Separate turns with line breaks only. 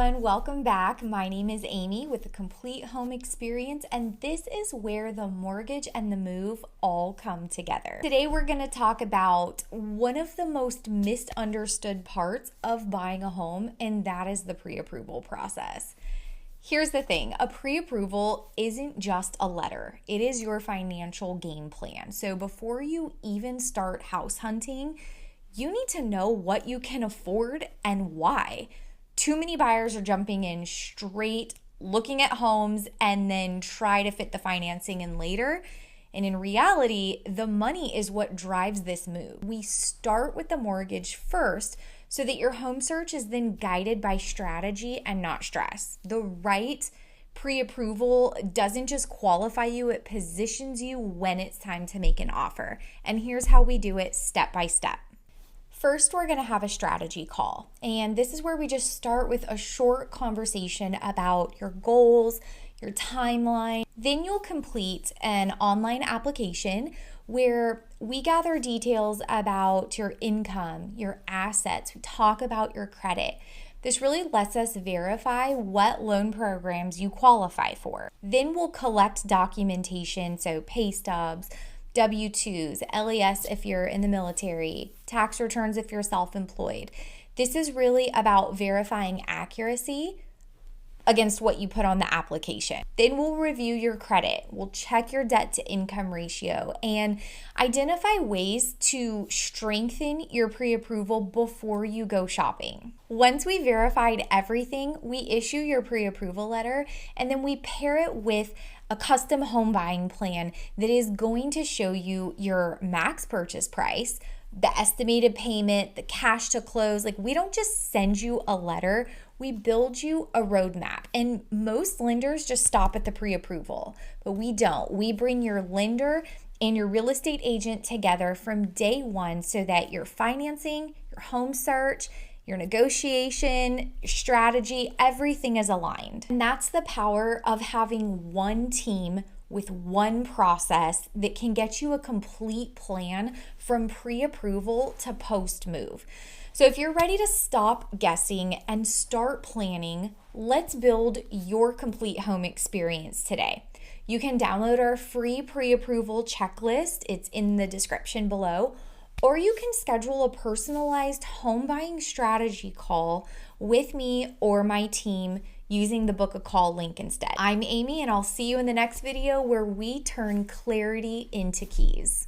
everyone, welcome back. My name is Amy with the Complete Home Experience, and this is where the mortgage and the move all come together. Today we're going to talk about one of the most misunderstood parts of buying a home, and that is the pre-approval process. Here's the thing, a pre-approval isn't just a letter. It is your financial game plan. So before you even start house hunting, you need to know what you can afford and why. Too many buyers are jumping in straight, looking at homes, and then try to fit the financing in later. And in reality, the money is what drives this move. We start with the mortgage first so that your home search is then guided by strategy and not stress. The right pre-approval doesn't just qualify you, it positions you when it's time to make an offer. And here's how we do it step by step. First, we're going to have a strategy call, and this is where we just start with a short conversation about your goals, your timeline. Then you'll complete an online application where we gather details about your income, your assets, we talk about your credit. This really lets us verify what loan programs you qualify for. Then we'll collect documentation, so pay stubs, W-2s, LES if you're in the military, tax returns if you're self-employed. This is really about verifying accuracy against what you put on the application. Then we'll review your credit. We'll check your debt to income ratio and identify ways to strengthen your pre-approval before you go shopping. Once we verified everything, we issue your pre-approval letter, and then we pair it with a custom home buying plan that is going to show you your max purchase price, the estimated payment, the cash to close. Like, we don't just send you a letter, we build you a roadmap. And most lenders just stop at the pre-approval, but we don't. We bring your lender and your real estate agent together from day one so that your financing, your home search, your negotiation, your strategy, everything is aligned. And that's the power of having one team with one process that can get you a complete plan from pre-approval to post-move. So if you're ready to stop guessing and start planning, let's build your complete home experience today. You can download our free pre-approval checklist. It's in the description below. Or you can schedule a personalized home buying strategy call with me or my team using the book a call link instead. I'm Amy, and I'll see you in the next video where we turn clarity into keys.